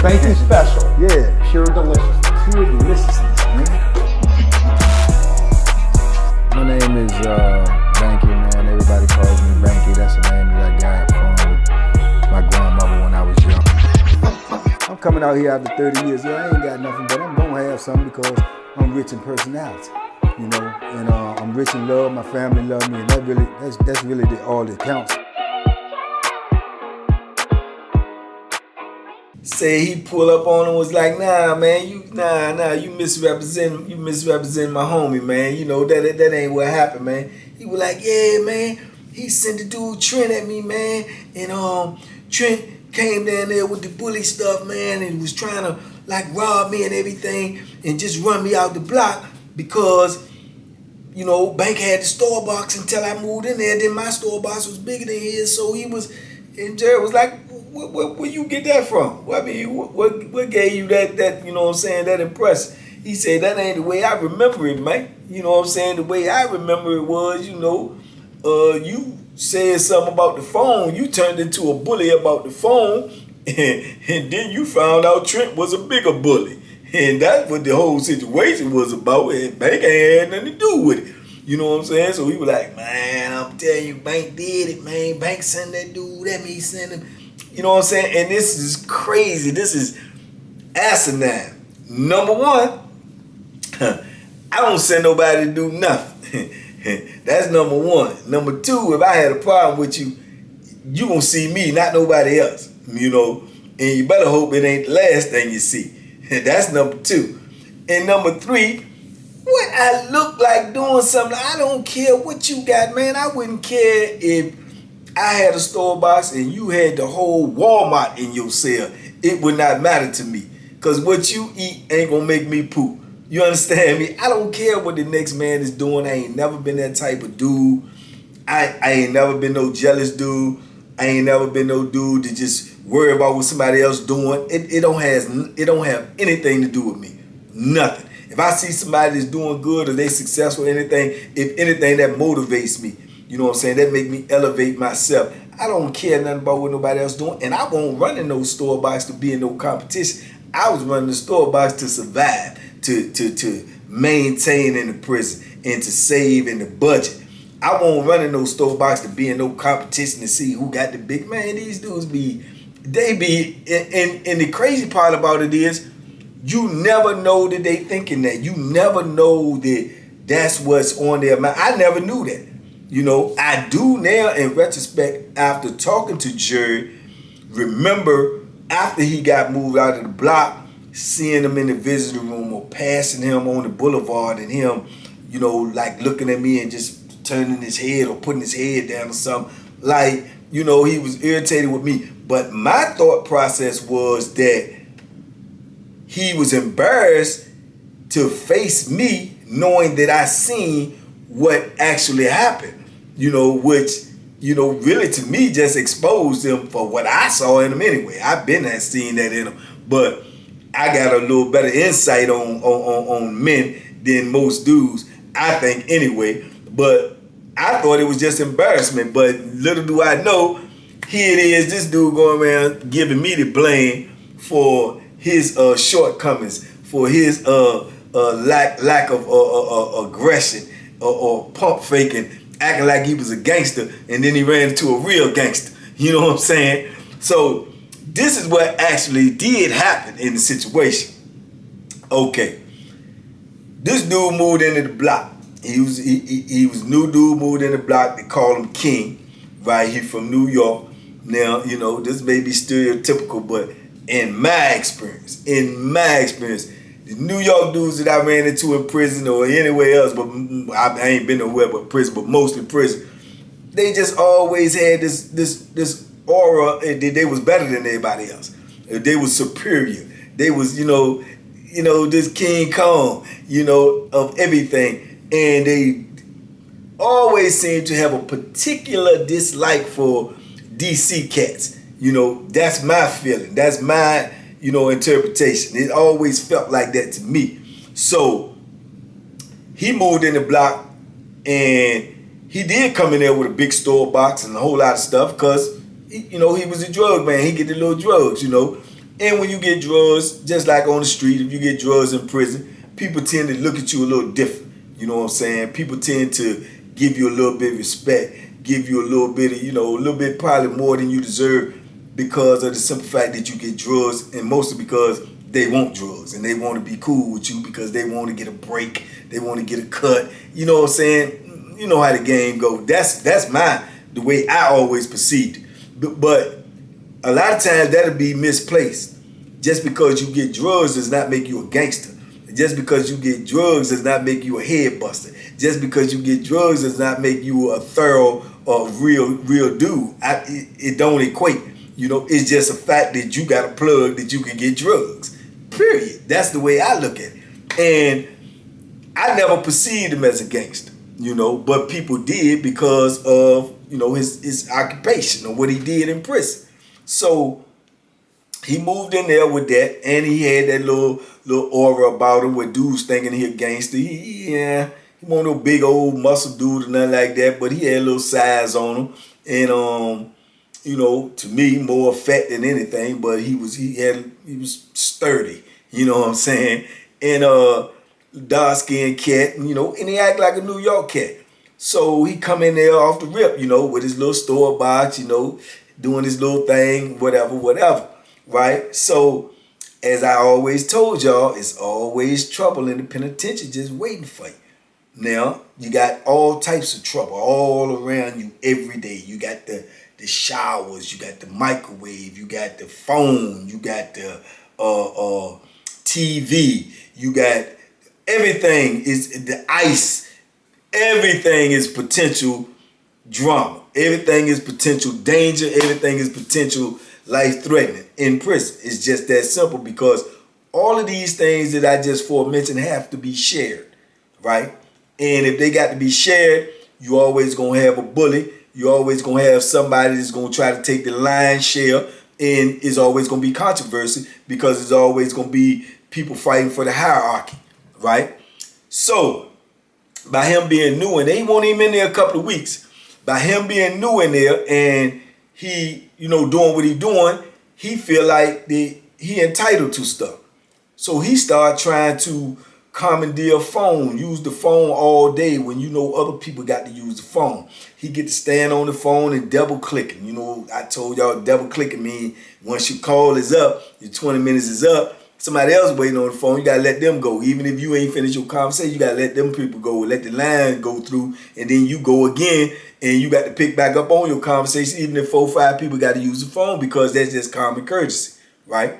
Banky special. Yeah. Pure deliciousness. Pure deliciousness, man. My name is Banky, man. Everybody calls me Banky. That's the name that I got from my grandmother when I was young. I'm coming out here after 30 years. Yeah, I ain't got nothing, but I'm gonna have something because I'm rich in personality, you know, and I'm rich in love. My family love me, and that's really all that counts. Say he pull up on him was like, nah, man, you misrepresent my homie, man. You know, that ain't what happened, man. He was like, yeah, man, he sent the dude Trent at me, man, and Trent came down there with the bully stuff, man, and was trying to like rob me and everything and just run me out the block because, you know, Bank had the store box until I moved in there. Then my store box was bigger than his, so he was, and Jared was like, where you get that from? Well, I mean, what gave you that, you know what I'm saying, that impression? He said, that ain't the way I remember it, man. You know what I'm saying? The way I remember it was, you know, you said something about the phone. You turned into a bully about the phone, and then you found out Trent was a bigger bully. And that's what the whole situation was about. And Bank ain't had nothing to do with it. You know what I'm saying? So he was like, man, I'm telling you, Bank did it, man. Bank sent that dude at me, sent him. You know what I'm saying? And this is crazy. This is asinine. Number one, I don't send nobody to do nothing. That's number one. Number two, if I had a problem with you, you gonna see me, not nobody else. You know, and you better hope it ain't the last thing you see. That's number two. And number three, what I look like doing something, I don't care what you got, man. I wouldn't care if I had a store box and you had the whole Walmart in your cell. It would not matter to me. Because what you eat ain't gonna make me poop. You understand me? I don't care what the next man is doing. I ain't never been that type of dude. I ain't never been no jealous dude. I ain't never been no dude to just worry about what somebody else doing. It don't have anything to do with me. Nothing. If I see somebody that's doing good or they successful or anything, if anything, that motivates me. You know what I'm saying? That make me elevate myself. I don't care nothing about what nobody else doing, and I won't run in no store box to be in no competition. I was running the store box to survive, to maintain in the prison, and to save in the budget. I won't run in no store box to be in no competition to see who got the big man. These dudes and the crazy part about it is, you never know that they thinking that. You never know that that's what's on their mind. I never knew that. You know, I do now in retrospect after talking to Jared. Remember after he got moved out of the block, seeing him in the visiting room or passing him on the boulevard and him, you know, like looking at me and just turning his head or putting his head down or something. Like, you know, he was irritated with me. But my thought process was that he was embarrassed to face me knowing that I seen what actually happened, you know, which, you know, really to me just exposed him for what I saw in him anyway. I've been there, seen that in him, but I got a little better insight on men than most dudes, I think anyway. But I thought it was just embarrassment, but little do I know, here it is, this dude going around giving me the blame for his shortcomings, for his lack of aggression or pump faking, acting like he was a gangster, and then he ran into a real gangster. You know what I'm saying? So this is what actually did happen in the situation. Okay, this dude moved into the block. He was new dude, moved in the block. They call him King, right? He from New York. Now, you know, this may be stereotypical, but in my experience, the New York dudes that I ran into in prison or anywhere else, but I ain't been nowhere but prison, but mostly prison, they just always had this aura that they was better than everybody else. They was superior. They was, you know, this King Kong, you know, of everything. And they always seem to have a particular dislike for DC cats. You know, that's my feeling. That's my, you know, interpretation. It always felt like that to me. So he moved in the block, and he did come in there with a big store box and a whole lot of stuff because, you know, he was a drug man. He get the little drugs, you know. And when you get drugs, just like on the street, if you get drugs in prison, people tend to look at you a little different. You know what I'm saying? People tend to give you a little bit of respect, give you a little bit of, a little bit probably more than you deserve because of the simple fact that you get drugs, and mostly because they want drugs and they want to be cool with you because they want to get a break, they want to get a cut. You know what I'm saying? You know how the game goes. That's the way I always perceived it. But a lot of times that'll be misplaced. Just because you get drugs does not make you a gangster. Just because you get drugs does not make you a head buster. Just because you get drugs does not make you a thorough or real dude. It don't equate. It's just a fact that you got a plug that you can get drugs. Period. That's the way I look at it. And I never perceived him as a gangster, but people did because of, his occupation or what he did in prison. So he moved in there with that, and he had that little aura about him where dudes thinking he a gangster. He wasn't no big old muscle dude or nothing like that, but he had a little size on him. And to me, more fat than anything, but he was sturdy, you know what I'm saying? And dark-skinned cat, and he act like a New York cat. So he come in there off the rip, with his little store box, doing his little thing, whatever, right? So, as I always told y'all, it's always trouble in the penitentiary just waiting for you. Now, you got all types of trouble all around you every day. You got the showers, you got the microwave, you got the phone, you got the TV, you got everything is the ice. Everything is potential drama. Everything is potential danger. Everything is potential life-threatening in prison. It's just that simple because all of these things that I just mentioned have to be shared, right? And if they got to be shared, you always going to have a bully. You always going to have somebody that's going to try to take the lion's share, and it's always going to be controversy because it's always going to be people fighting for the hierarchy, right? So, by him being new, and they won't even in there a couple of weeks, by him being new in there and he, doing what he doing, he feel like he entitled to stuff. So he started trying to commandeer a phone, use the phone all day when other people got to use the phone. He get to stand on the phone and double clicking. I told y'all double clicking mean once your call is up, your 20 minutes is up, somebody else waiting on the phone, you gotta let them go. Even if you ain't finished your conversation, you gotta let them people go, let the line go through, and then you go again, and you got to pick back up on your conversation, even if 4 or 5 people got to use the phone, because that's just common courtesy, right?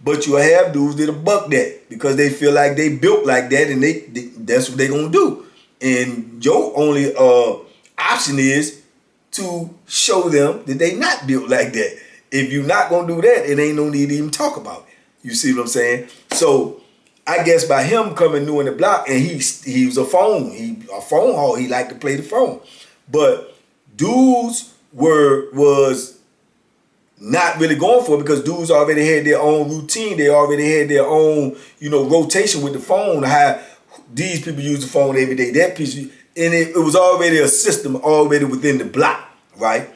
But you'll have dudes that'll buck that because they feel like they built like that, and that's what they gonna do. And your only option is to show them that they not built like that. If you're not gonna do that, it ain't no need to even talk about it. You see what I'm saying? So I guess by him coming new in the block, and he was a phone hog. He liked to play the phone, but dudes was not really going for it because dudes already had their own routine. They already had their own rotation with the phone. How these people use the phone every day. That piece, and it was already a system already within the block, right?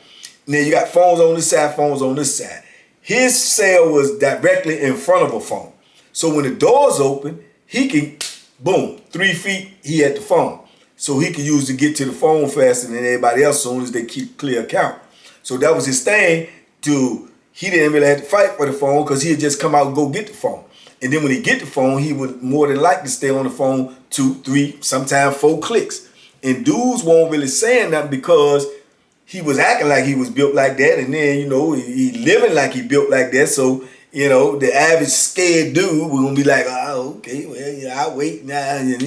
And then you got phones on this side, phones on this side. His cell was directly in front of a phone. So when the doors open, he can, boom, 3 feet, he had the phone. So he could use to get to the phone faster than everybody else as soon as they keep clear account. So that was his thing. He didn't really have to fight for the phone because he'd just come out and go get the phone. And then when he get the phone, he would more than likely stay on the phone 2, 3, sometimes 4 clicks. And dudes won't really saying that because he was acting like he was built like that, and then, he living like he built like that. So, the average scared dude was gonna be like, oh, okay, well, I'll wait now, and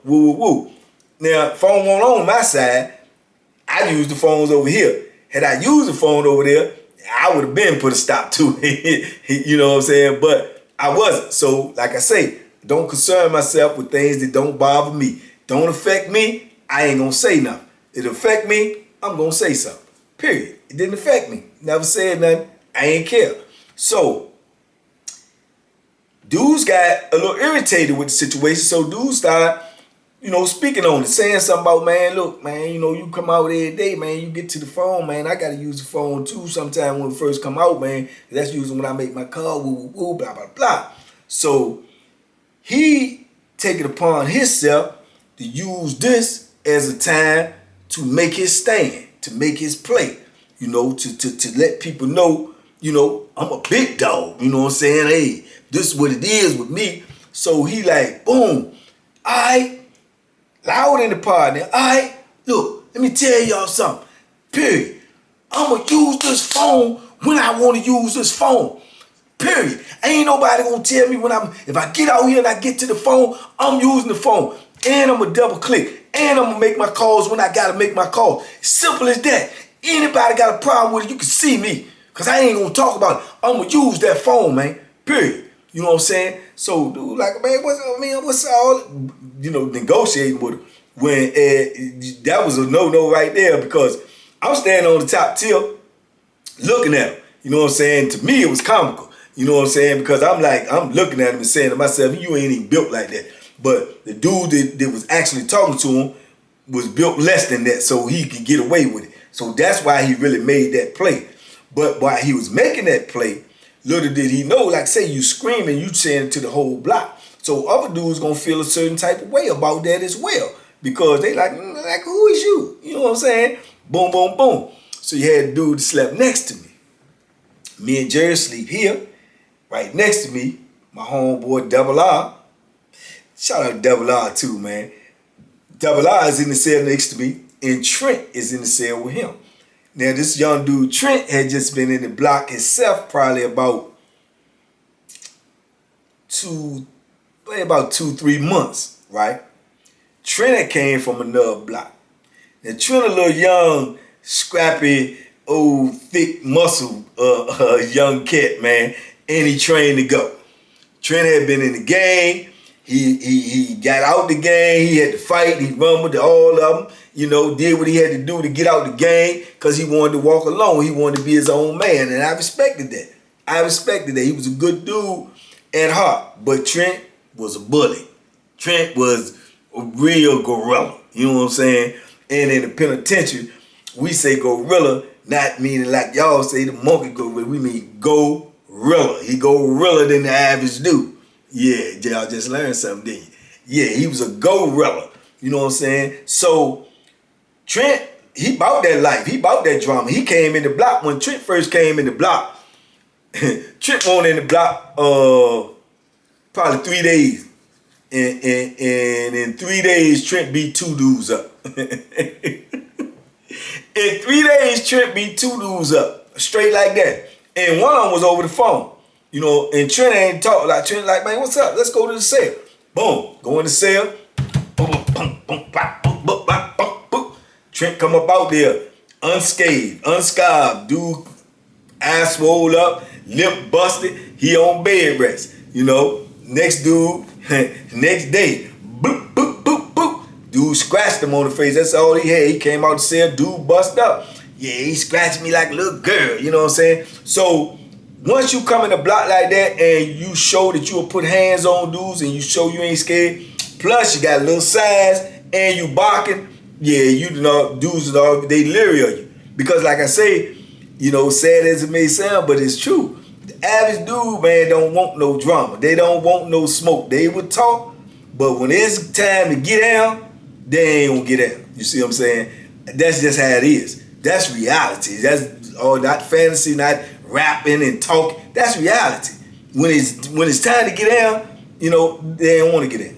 woo. Now, phone won't on my side. I use the phones over here. Had I used the phone over there, I would have been put a stop to it. You know what I'm saying? But I wasn't. So, like I say, don't concern myself with things that don't bother me. Don't affect me, I ain't gonna say nothing. It affect me, I'm gonna say something. Period. It didn't affect me. Never said nothing. I ain't care. So, dudes got a little irritated with the situation. So dudes started, speaking on it, saying something about, man, look, man, you come out every day, man, you get to the phone, man, I got to use the phone too sometime when it first come out, man. That's usually when I make my call, woo, woo, woo, blah, blah, blah. So he take it upon himself to use this as a time to make his stand, to make his play, to let people know, I'm a big dog, you know what I'm saying? Hey, this is what it is with me. So he like, boom, loud in the partner. Look, let me tell y'all something. Period. I'ma use this phone when I want to use this phone. Period. Ain't nobody gonna tell me if I get out here and I get to the phone, I'm using the phone. And I'm gonna double click. And I'm gonna make my calls when I gotta make my calls. Simple as that. Anybody got a problem with it, you can see me. Cause I ain't gonna talk about it. I'm gonna use that phone, man. Period. You know what I'm saying? So, dude, like, man, what's all, negotiating with him when that was a no-no right there, because I'm standing on the top tier looking at him. You know what I'm saying? To me, it was comical. You know what I'm saying? Because I'm looking at him and saying to myself, you ain't even built like that. But the dude that was actually talking to him was built less than that, so he could get away with it. So that's why he really made that play. But while he was making that play, little did he know, like say you screaming, you saying it to the whole block. So other dudes gonna feel a certain type of way about that as well. Because they like who is you? You know what I'm saying? Boom, boom, boom. So you had a dude that slept next to me. Me and Jerry sleep here. Right next to me, my homeboy Double R. Shout out Double R too, man. Double R is in the cell next to me, and Trent is in the cell with him. Now, this young dude, Trent, had just been in the block himself probably about 2-3 months, right? Trent had came from another block. Now, Trent a little young, scrappy, old, thick muscle, young cat, man, and he trained to go. Trent had been in the gang. He got out the gang. He had to fight. He rumbled to all of them. Did what he had to do to get out the gang because he wanted to walk alone. He wanted to be his own man, and I respected that. He was a good dude at heart, but Trent was a bully. Trent was a real gorilla. You know what I'm saying? And in the penitentiary, we say gorilla, not meaning like y'all say the monkey gorilla. We mean gorilla. He gorilla than the average dude. Yeah, y'all just learned something, didn't you? Yeah, he was a gorilla. You know what I'm saying? So Trent, he bought that life. He bought that drama. He came in the block. When Trent first came in the block, Trent went in the block probably 3 days. And in 3 days, Trent beat 2 dudes up. In 3 days, Trent beat 2 dudes up. Straight like that. And one of them was over the phone. And Trent ain't talk like Trent like, man, what's up? Let's go to the cell. Boom. Go in the cell. Boom, boom, boom, boom, boom, boom, boom. Trent come up out there unscathed, unscarred. Dude, ass swole up, lip busted. He on bed rest. Next dude, next day, boop, boop, boop, boop. Dude scratched him on the face. That's all he had. He came out the cell. Dude bust up. Yeah, he scratched me like a little girl. You know what I'm saying? So once you come in the block like that and you show that you will put hands on dudes and you show you ain't scared, plus you got a little size and you barking, yeah, dudes they leery of you. Because like I say, sad as it may sound, but it's true. The average dude, man, don't want no drama. They don't want no smoke. They would talk, but when it's time to get down, they ain't gonna get down. You see what I'm saying? That's just how it is. That's reality. That's not fantasy, not rapping and talking. That's reality. When it's time to get down, they don't want to get in.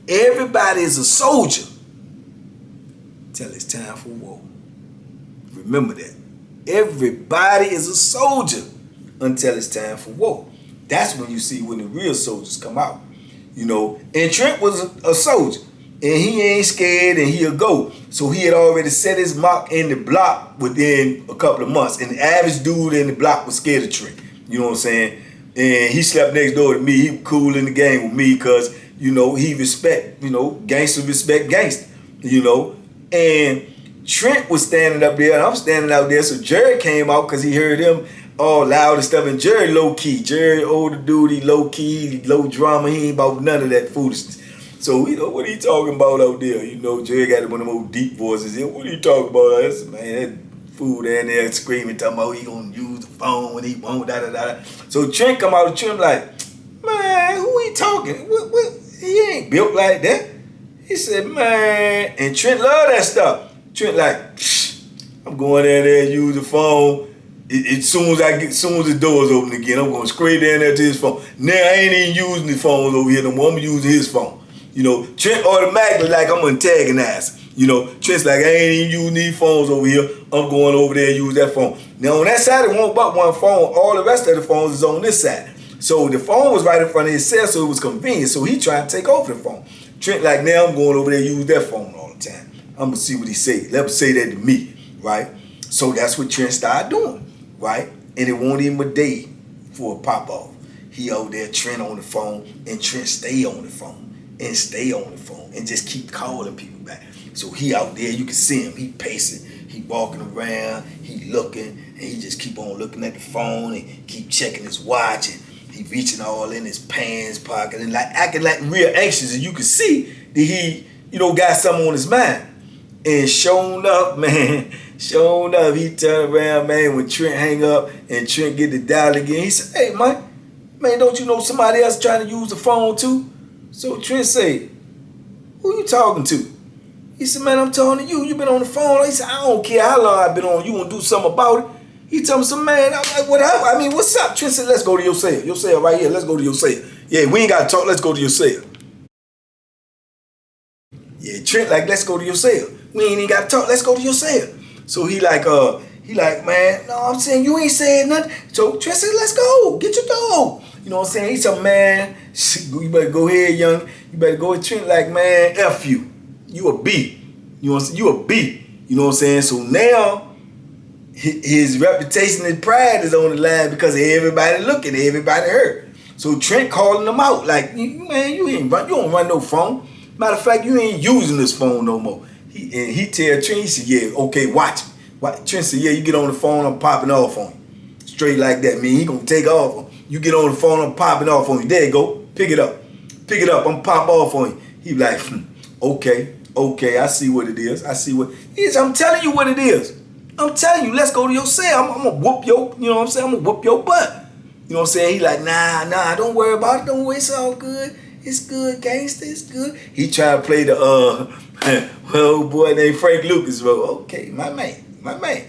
Everybody is a soldier till it's time for war. Remember that. Everybody is a soldier until it's time for war. That's when you see when the real soldiers come out. And Trent was a soldier. And he ain't scared and he'll go. So he had already set his mark in the block within a couple of months. And the average dude in the block was scared of Trent. You know what I'm saying? And he slept next door to me. He was cool in the game with me because, he respect, gangster respect gangster, And Trent was standing up there and I'm standing out there. So Jerry came out because he heard him all loud and stuff. And Jerry low key. Jerry older dude, he low key, low drama. He ain't about none of that foolishness. So, what are you talking about out there? Jerry got one of them old deep voices. What are you talking about? I said, man, that fool down there screaming, talking about he gonna use the phone when he won't, da-da-da. So Trent come out of Trent like, man, who he talking? What? He ain't built like that. He said, man, and Trent love that stuff. Trent like, I'm going down there and use the phone. As soon as the doors open again, I'm going straight down there to his phone. Now I ain't even using the phones over here no more. I'm using his phone. Trent automatically like I'm antagonized. Trent's like, I ain't even using these phones over here. I'm going over there and use that phone. Now on that side, it won't but one phone. All the rest of the phones is on this side. So the phone was right in front of his cell, so it was convenient. So he tried to take over the phone. Trent like, now I'm going over there and use that phone all the time. I'm going to see what he say. Let him say that to me, right? So that's what Trent started doing, right? And it won't even a day for a pop-off. He out there, Trent on the phone, and Trent stay on the phone and stay on the phone and just keep calling people back. So he out there, you can see him, he pacing, he walking around, he looking, and he just keep on looking at the phone and keep checking his watch, and he reaching all in his pants pocket and like acting like real anxious, and you can see that he, got something on his mind. And sure enough, man, he turned around, man, when Trent hang up and Trent get the dial again, he said, hey, man, don't you know somebody else trying to use the phone too? So Trent say, who you talking to? He said, man, I'm talking to you. You been on the phone. He said, I don't care how long I've been on. You want to do something about it? He told me, some man, I'm like, whatever. I mean, what's up? Trent said, let's go to your cell. Your cell right here. Let's go to your cell. Yeah, we ain't got to talk. Let's go to your cell. Yeah, Trent like, let's go to your cell. We ain't even got to talk. Let's go to your cell. So he like, man, no, I'm saying you ain't saying nothing. So Trent said, let's go. Get your dog. You know what I'm saying? He said, man, you better go ahead, young. You better go with Trent like, man, F you. You a B. You know what I'm saying? You a B. You know what I'm saying? So now his reputation and pride is on the line because of everybody looking, everybody heard. So Trent calling him out like, man, you don't run no phone. Matter of fact, you ain't using this phone no more. He tell Trent, he said, yeah, okay, watch me. Trent said, yeah, you get on the phone, I'm popping off on you. Straight like that, man. He gonna take off on you. You get on the phone, I'm popping off on you. There you go. Pick it up. Pick it up. I'm pop off on you. He like, okay, I see what it is. I'm telling you what it is. I'm telling you, let's go to your cell. I'm gonna whoop your, you know what I'm saying? I'm gonna whoop your butt. You know what I'm saying? He like, nah, don't worry about it. Don't worry, it's all good. It's good, gangster, it's good. He tried to play the old boy named Frank Lucas role. Okay, my man. My man.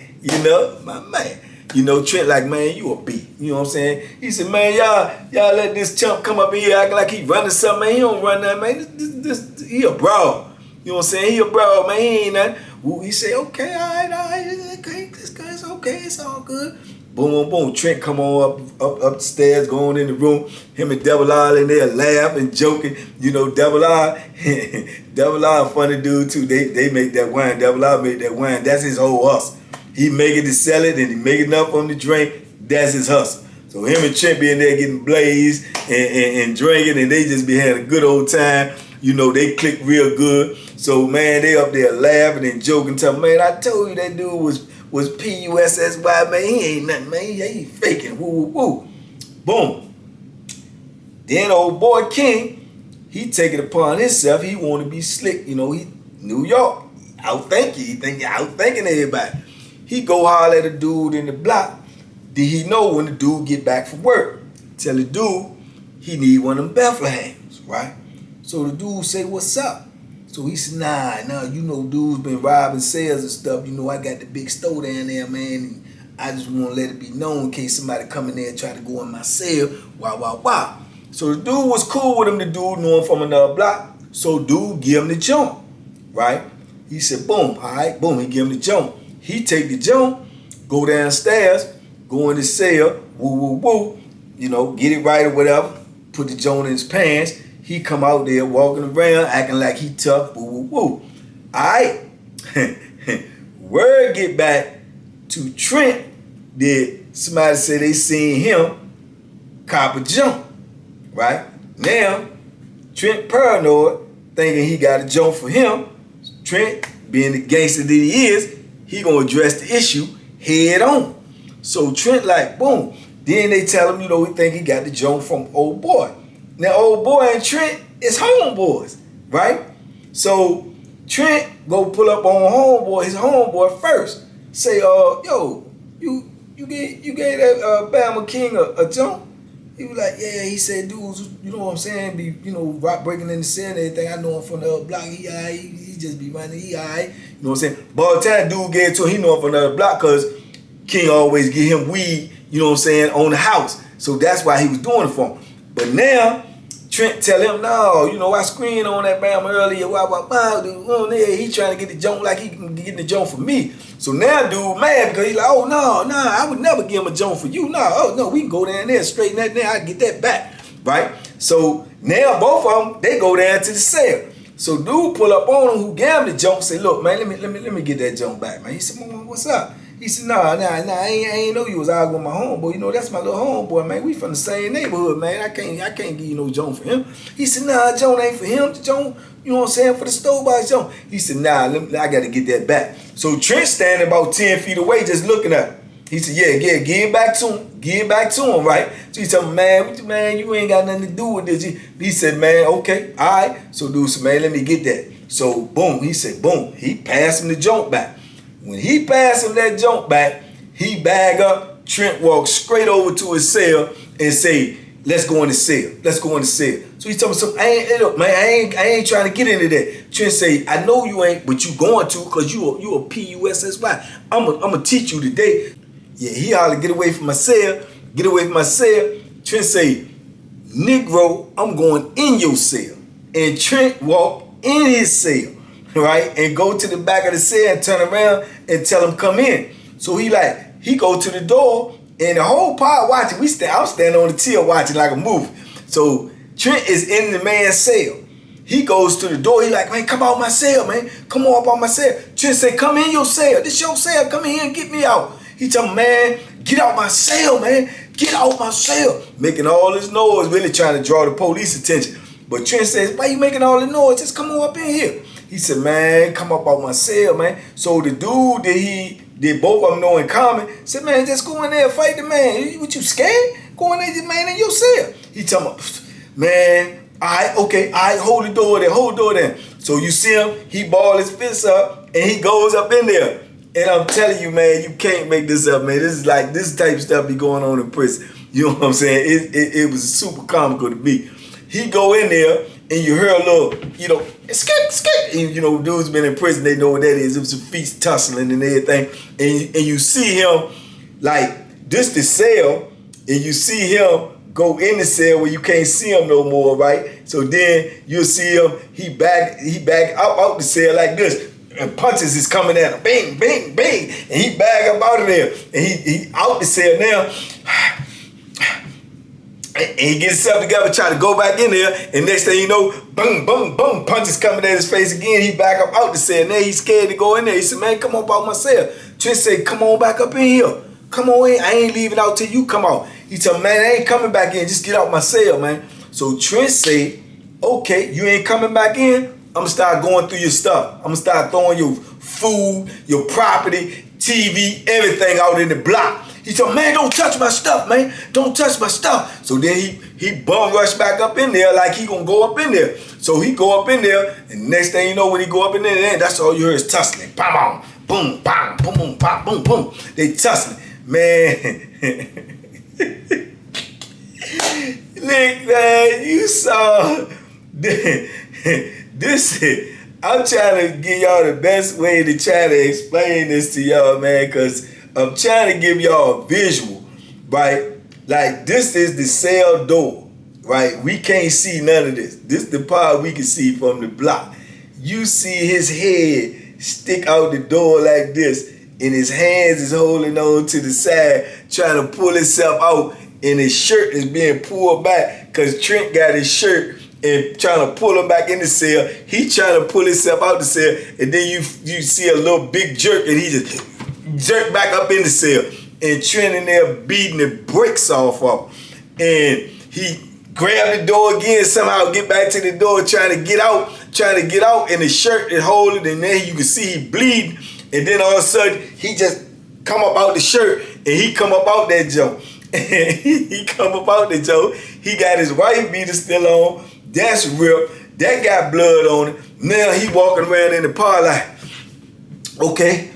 Trent like, man, you a B. You know what I'm saying? He said, man, y'all let this chump come up in here acting like he running something, man. He don't run nothing, man. This he a broad. You know what I'm saying? He a broad, man. He ain't nothing. Well, he say, okay, all right, okay, it's okay, it's all good. Boom, boom. Trent come on up the stairs, going in the room. Him and Double R in there laughing, joking. Double R, a funny dude too. They make that wine. Double R make that wine. That's his whole hustle. He make it to sell it and he make enough on the drink. That's his hustle. So him and Trent be in there getting blazed and drinking, and they just be having a good old time. They click real good. So man, they up there laughing and joking. Telling, man, I told you that dude was P-U-S-S-Y, man. He ain't nothing, man. He ain't faking. Woo, woo, woo. Boom. Then old boy King, he take it upon himself. He want to be slick. He New York. Outthinking. He think he outthinking everybody. He go holler at a dude in the block. Did he know when the dude get back from work? Tell the dude he need one of them Bethlehems, right? So the dude say, what's up? So he said, nah, dude's been robbing sales and stuff. I got the big store down there, man. And I just want to let it be known in case somebody come in there and try to go in my cell. Wow. So the dude was cool with him. The dude knew him from another block. So dude give him the jump, right? He said, boom, all right, boom. He give him the jump. He take the jump, go downstairs, go in the cell, woo, get it right or whatever. Put the joint in his pants. He come out there walking around, acting like he tough, woo. All right. Word get back to Trent that somebody said they seen him cop a jump, right? Now, Trent paranoid, thinking he got a jump for him. Trent, being the gangster that he is, he gonna address the issue head on. So Trent like, boom. Then they tell him, we think he got the jump from old boy. Now, old boy and Trent is homeboys. right? So Trent go pull up on his homeboy first. Say, yo, you gave that Bama King a jump? He was like, yeah. He said, dudes, you know what I'm saying? Be, rock breaking in the cell and everything. I know him from the other block. He just be running. He alright. You know what I'm saying? By the time dude get to him, he know him from another block because King always get him weed, you know what I'm saying, on the house. So that's why he was doing it for him. But now, Trent tell him, no, I screened on that Bama earlier, he trying to get the jump like he can get the jump for me. So now dude mad because he's like, oh, no, I would never give him a jump for you. No, we can go down there, straighten that there, I can get that back, right? So now both of them, they go down to the cell. So dude pull up on him who gave him the jump, say, look, man, let me get that jump back, man. He said, what's up? He said, nah, I ain't know you was arguing with my homeboy. That's my little homeboy, man. We from the same neighborhood, man. I can't give you no Joan for him. He said, nah, Joan ain't for him. Joan, you know what I'm saying, for the store by Joan. He said, nah, I got to get that back. So Trent standing about 10 feet away just looking at him. He said, yeah, give it back to him. Give it back to him, right? So he told him, man, you ain't got nothing to do with this. He said, man, okay, all right. So dude said, man, let me get that. So boom, he said, boom. He passed him the jump back. When he passed him that jump back, he bag up. Trent walked straight over to his cell and say, let's go in the cell. Let's go in the cell. So he told me, I ain't trying to get into that. Trent say, I know you ain't, but you going to because you a PUSSY. I'm going to teach you today. Yeah, he hollered, get away from my cell. Get away from my cell. Trent say, Negro, I'm going in your cell. And Trent walked in his cell. Right, and go to the back of the cell and turn around and tell him come in. So he go to the door and the whole pod watching. I'm standing on the till watching like a movie. So Trent is in the man's cell. He goes to the door. He like, man, come out my cell, man. Come on up on my cell. Trent say, come in your cell. This your cell. Come in here and get me out. He tell me, man, get out my cell, man. Get out my cell. Making all this noise, really trying to draw the police attention. But Trent says, why you making all the noise? Just come on up in here. He said, man, come up out my cell, man. So the dude that both of them know in common said, man, just go in there and fight the man. What, you scared? Go in there, man, in your cell. He tell me, man, all right, hold the door there, So you see him, he ball his fists up and he goes up in there. And I'm telling you, man, you can't make this up, man. This type of stuff be going on in prison. You know what I'm saying? It was super comical to me. He go in there and you hear a little, skip. And, dudes been in prison, they know what that is. It was some feet tussling and everything. And you see him, like, this the cell, and you see him go in the cell where you can't see him no more, right? So then you'll see him, he back out the cell like this. And punches is coming at him, bang, bang, bang. And he bag up out of there. And he out the cell now. And he gets himself together, try to go back in there, and next thing you know, boom, boom, boom, punches coming at his face again. He back up out the cell. Now he's scared to go in there. He said, man, come up out my cell. Trent said, come on back up in here. Come on in. I ain't leaving out till you come out. He told, man, I ain't coming back in. Just get out my cell, man. So Trent said, okay, you ain't coming back in? I'm going to start going through your stuff. I'm going to start throwing your food, your property, TV, everything out in the block. He told, man, don't touch my stuff, man. Don't touch my stuff. So then he bum rushed back up in there like he gonna go up in there. So he go up in there, and next thing you know, when he go up in there, that's all you hear is tussling. Bam, boom, bam, boom, boom, bam, boom, boom. They tussling. Man. Look, man, you saw this. I'm trying to give y'all the best way to try to explain this to y'all, man, because I'm trying to give y'all a visual, right? Like, this is the cell door, right? We can't see none of this. This is the part we can see from the block. You see his head stick out the door like this, and his hands is holding on to the side, trying to pull himself out, and his shirt is being pulled back because Trent got his shirt and trying to pull him back in the cell. He trying to pull himself out the cell, and then you see a little big jerk, and he just jerked back up in the cell. And Trent in there beating the bricks off of him. And he grabbed the door again, somehow get back to the door, trying to get out, and the shirt is holding, and then you can see he bleeding. And then all of a sudden, he just come up out the shirt, and he come up out that joke. He come up out the joke. He got his wife beater still on. That's ripped. That got blood on it. Now he walking around in the park like, okay,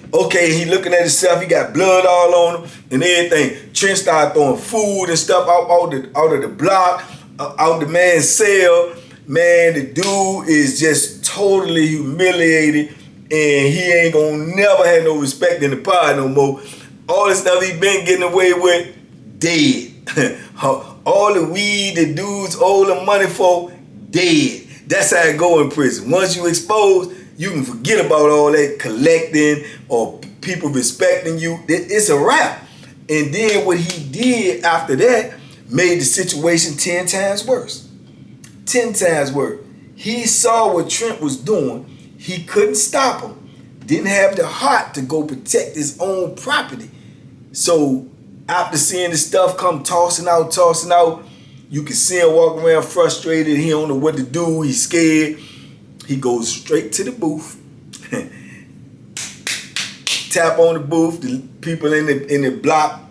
he looking at himself, he got blood all on him and everything. Trent started throwing food and stuff out of the block, out the man's cell. Man, the dude is just totally humiliated, and he ain't gonna never have no respect in the pod no more. All the stuff he been getting away with, dead. All the weed the dudes owe the money for, dead. That's how it go in prison. Once you exposed, you can forget about all that collecting or people respecting you. It's a wrap. And then what he did after that made the situation 10 times worse. 10 times worse. He saw what Trent was doing. He couldn't stop him. Didn't have the heart to go protect his own property. So after seeing the stuff come tossing out, you can see him walking around frustrated. He don't know what to do. He's scared. He goes straight to the booth. Tap on the booth. The people in the block,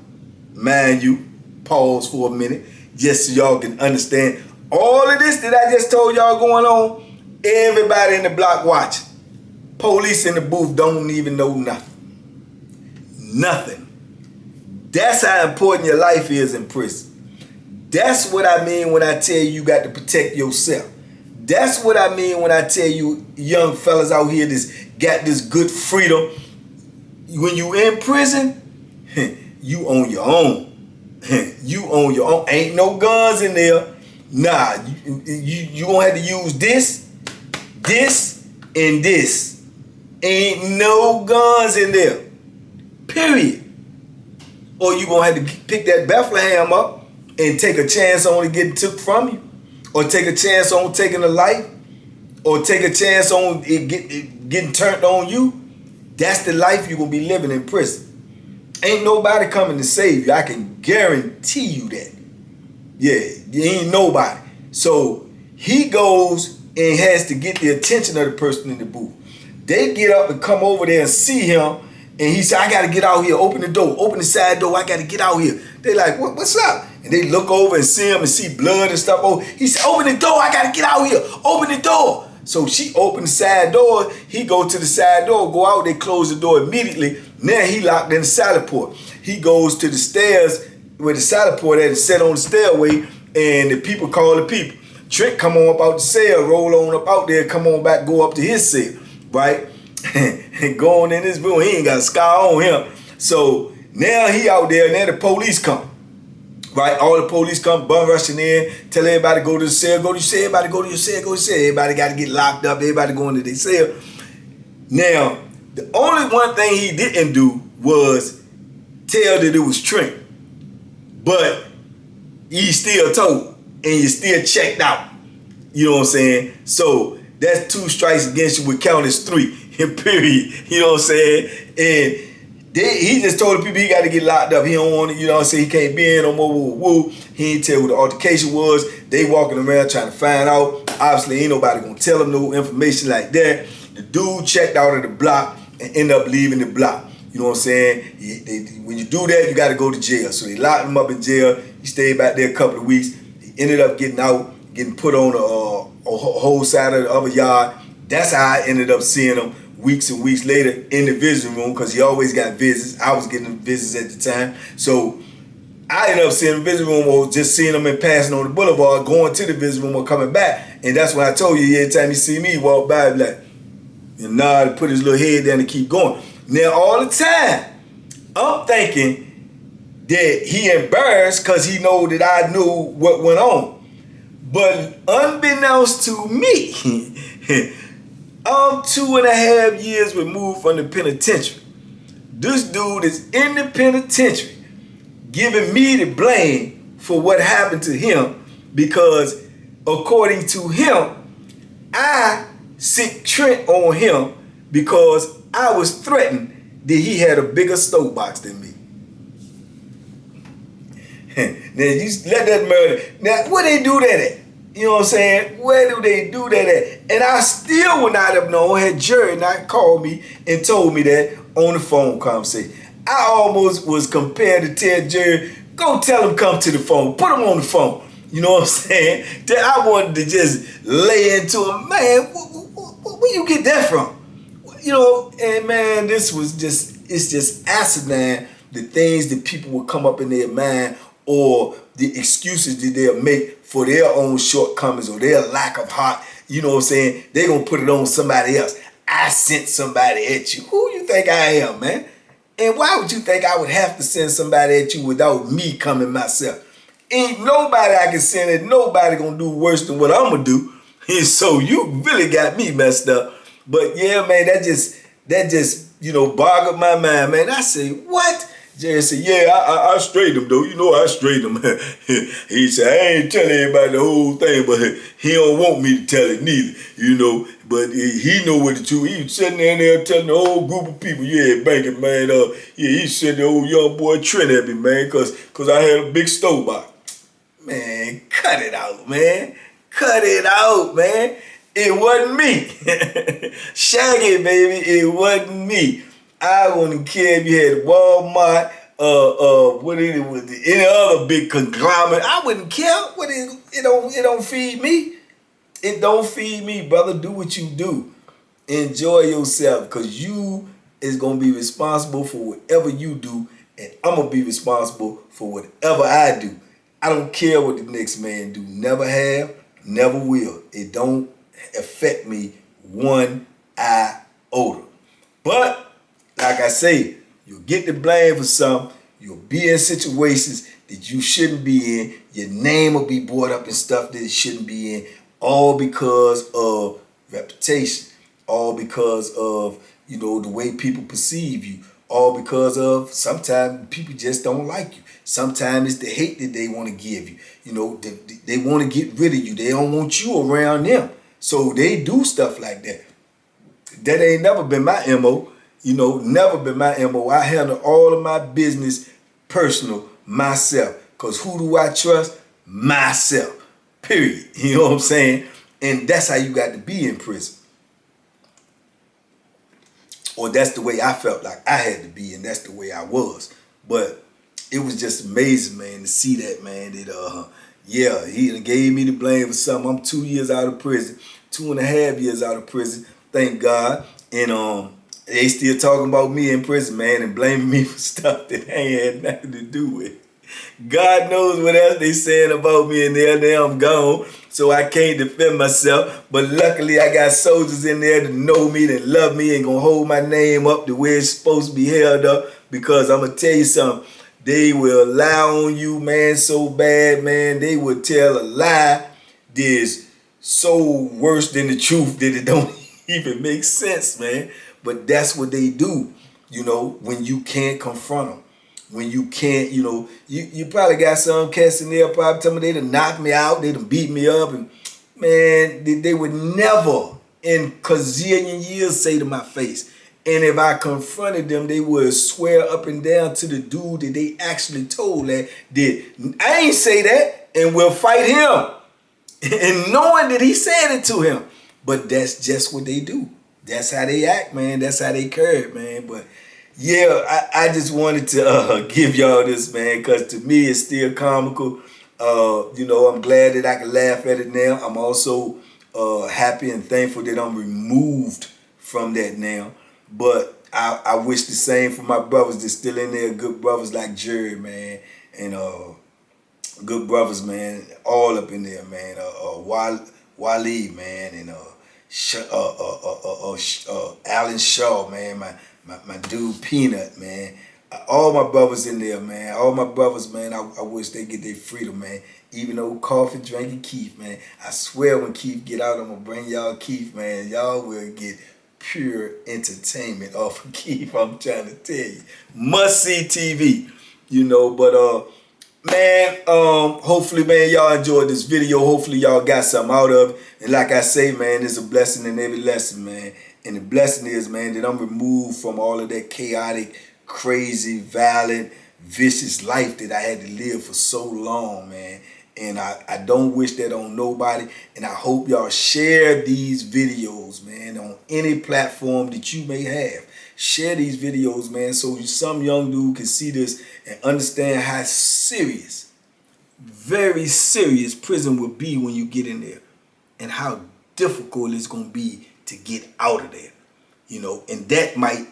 mind you, pause for a minute, just so y'all can understand. All of this that I just told y'all going on, everybody in the block watching. Police in the booth don't even know nothing. Nothing. That's how important your life is in prison. That's what I mean when I tell you got to protect yourself. That's what I mean when I tell you young fellas out here got this good freedom. When you in prison, you on your own. You on your own. Ain't no guns in there. Nah, you gonna have to use this, and this. Ain't no guns in there. Period. Or you gonna have to pick that Bethlehem up and take a chance on it getting took from you, or take a chance on taking a life, or take a chance on it getting turned on you. That's the life you're gonna be living in prison. Ain't nobody coming to save you. I can guarantee you that. Yeah, ain't nobody. So he goes and has to get the attention of the person in the booth. They get up and come over there and see him, and he said, I gotta get out here, open the door, open the side door, I gotta get out here. They like, what's up? And they look over and see him and see blood and stuff. Oh, he said, open the door, I gotta get out here, open the door. So she opened the side door, he go to the side door, go out, they close the door immediately. Now he locked in the salad port. He goes to the stairs where the salad port at and sit on the stairway, and the people call the people. Trent come on up out the cell, roll on up out there, come on back, go up to his cell, right? And going in his room, he ain't got a scar on him. So now he out there, and then the police come. Right, all the police come, bum rushing in, tell everybody go to the cell, go to your cell, everybody go to your cell, go to your cell. Everybody got to get locked up, everybody going to their cell. Now, the only one thing he didn't do was tell that it was Trent. But he still told, and you still checked out. You know what I'm saying? So that's 2 strikes against you would count as 3, period. You know what I'm saying? And he just told the people he got to get locked up. He don't want to, you know what I'm saying? He can't be in no more, woo. He ain't tell who the altercation was. They walking around trying to find out. Obviously, ain't nobody gonna tell him no information like that. The dude checked out of the block and ended up leaving the block. You know what I'm saying? When you do that, you got to go to jail. So they locked him up in jail. He stayed back there a couple of weeks. He ended up getting out, getting put on a whole side of the other yard. That's how I ended up seeing him weeks and weeks later in the visiting room, because he always got visits. I was getting visits at the time. So I ended up seeing the visiting room, or just seeing him and passing on the boulevard, going to the visiting room or coming back. And that's when I told you, every time you see me, he walk by, like, and nod, put his little head down and keep going. Now, all the time, I'm thinking that he embarrassed because he know that I knew what went on. But unbeknownst to me, I'm 2.5 years removed from the penitentiary. This dude is in the penitentiary giving me the blame for what happened to him, because according to him, I sick Trent on him because I was threatened that he had a bigger stove box than me. Now you let that murder. Now where they do that at? You know what I'm saying? Where do they do that at? And I still would not have known had Jerry not called me and told me that on the phone conversation. I almost was compared to tell Jerry, go tell him come to the phone. Put him on the phone. You know what I'm saying? That I wanted to just lay into him. Man, where you get that from? You know, and man, it's just asinine, the things that people will come up in their mind or the excuses that they'll make for their own shortcomings or their lack of heart. You know what I'm saying? They're going to put it on somebody else. I sent somebody at you. Who you think I am, man? And why would you think I would have to send somebody at you without me coming myself? Ain't nobody I can send it. Nobody going to do worse than what I'm going to do. And so you really got me messed up. But yeah, man, that just, you know, boggled my mind, man. I say, what? Jerry said, yeah, I straightened him, though. You know I straightened him. He said, I ain't telling everybody the whole thing, but he don't want me to tell it neither, you know. But he know what to do. He was sitting there telling the whole group of people, yeah, Banky, man, yeah, he said the old young boy Trent at me, man, cause I had a big stove box. Man, cut it out, man. Cut it out, man. It wasn't me. Shaggy, baby, it wasn't me. I wouldn't care if you had Walmart, any other big conglomerate. I wouldn't care. It don't feed me. It don't feed me, brother. Do what you do. Enjoy yourself, because you is going to be responsible for whatever you do, and I'm going to be responsible for whatever I do. I don't care what the next man do. Never have, never will. It don't affect me one iota. But, like I say, you'll get the blame for something. You'll be in situations that you shouldn't be in. Your name will be brought up in stuff that it shouldn't be in. All because of reputation. All because of, you know, the way people perceive you. All because of sometimes people just don't like you. Sometimes it's the hate that they want to give you. You know, they want to get rid of you. They don't want you around them. So they do stuff like that. That ain't never been my MO. You know, never been my MO. I handle all of my business personal myself. Because who do I trust? Myself. Period. You know what I'm saying? And that's how you got to be in prison. Or that's the way I felt like I had to be, and that's the way I was. But it was just amazing, man, to see that, man, that, yeah, he gave me the blame for something. I'm 2 years out of prison, 2.5 years out of prison, thank God. And they still talking about me in prison, man, and blaming me for stuff that I ain't had nothing to do with. God knows what else they saying about me in there. Now I'm gone, so I can't defend myself. But luckily, I got soldiers in there that know me, that love me, and gonna hold my name up the way it's supposed to be held up. Because I'm gonna tell you something, they will lie on you, man, so bad, man. They will tell a lie that's so worse than the truth that it don't even make sense, man. But that's what they do, you know, when you can't confront them. When you can't, you know, you probably got some cats in there probably tell me they done knock me out, they done beat me up, and man, they would never in gazillion years say to my face. And if I confronted them, they would swear up and down to the dude that they actually told that I ain't say that, and we'll fight him. And knowing that he said it to him. But that's just what they do. That's how they act, man. That's how they curve, man. But yeah, I just wanted to give y'all this, man, because to me it's still comical. You know, I'm glad that I can laugh at it now. I'm also happy and thankful that I'm removed from that now. But I wish the same for my brothers that's still in there, good brothers like Jerry, man, and good brothers, man, all up in there, man. Wally, man, and Alan Shaw, man, my dude Peanut, man. All my brothers in there, man. All my brothers, man, I wish they get their freedom, man. Even old coffee drinking Keith, man. I swear when Keith get out, I'm going to bring y'all Keith, man. Y'all will get pure entertainment off of Keith, I'm trying to tell you. Must see TV, you know, but man, hopefully, man, y'all enjoyed this video. Hopefully, y'all got something out of it. And like I say, man, it's a blessing in every lesson, man. And the blessing is, man, that I'm removed from all of that chaotic, crazy, violent, vicious life that I had to live for so long, man. And I don't wish that on nobody. And I hope y'all share these videos, man, on any platform that you may have. Share these videos, man, so some young dude can see this and understand how serious very serious prison will be when you get in there, and how difficult it's gonna be to get out of there. You know, and that might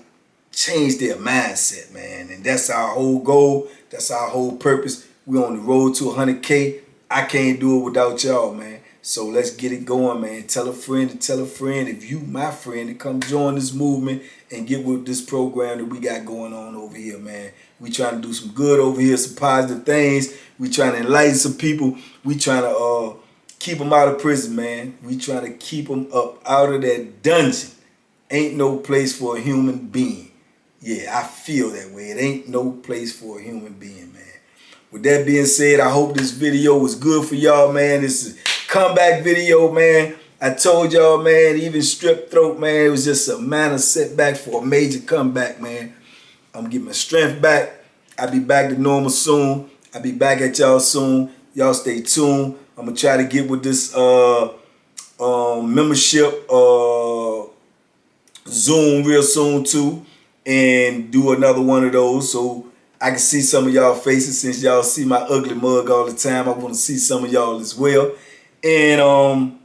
change their mindset, man. And that's our whole goal. That's our whole purpose. We're on the road to 100K. I can't do it without y'all, man. So let's get it going, man. Tell a friend to tell a friend, if you my friend, to come join this movement and get with this program that we got going on over here, man. We trying to do some good over here, some positive things. We trying to enlighten some people. We trying to keep them out of prison, man. We trying to keep them up out of that dungeon. Ain't no place for a human being. Yeah, I feel that way. It ain't no place for a human being, man. With that being said, I hope this video was good for y'all, man. This is a comeback video, man. I told y'all, man, even strip throat, man, it was just a minor setback for a major comeback, man. I'm getting my strength back. I'll be back to normal soon. I'll be back at y'all soon. Y'all stay tuned. I'm going to try to get with this membership Zoom real soon, too, and do another one of those so I can see some of y'all faces. Since y'all see my ugly mug all the time, I want to see some of y'all as well. And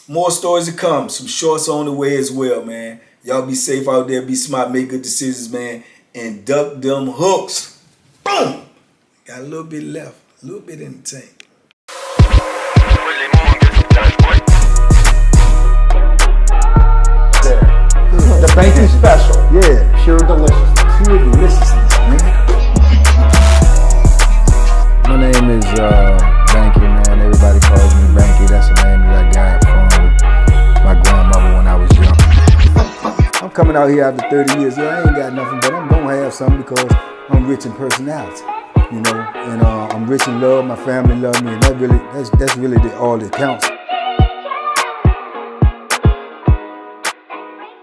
more stories to come. Some shorts on the way as well, man. Y'all be safe out there. Be smart. Make good decisions, man. And duck them hooks. Boom! Got a little bit left. A little bit in the tank. The Banky special. Yeah. Pure deliciousness. Pure deliciousness, man. My name is Banky, man. Everybody calls me Banky. That's the name that I got from my grandmother when I was young. I'm coming out here after 30 years. Yeah, I ain't got nothing, but I'm gonna have something because I'm rich in personality, you know, and I'm rich in love. My family love me, and that's really all that counts.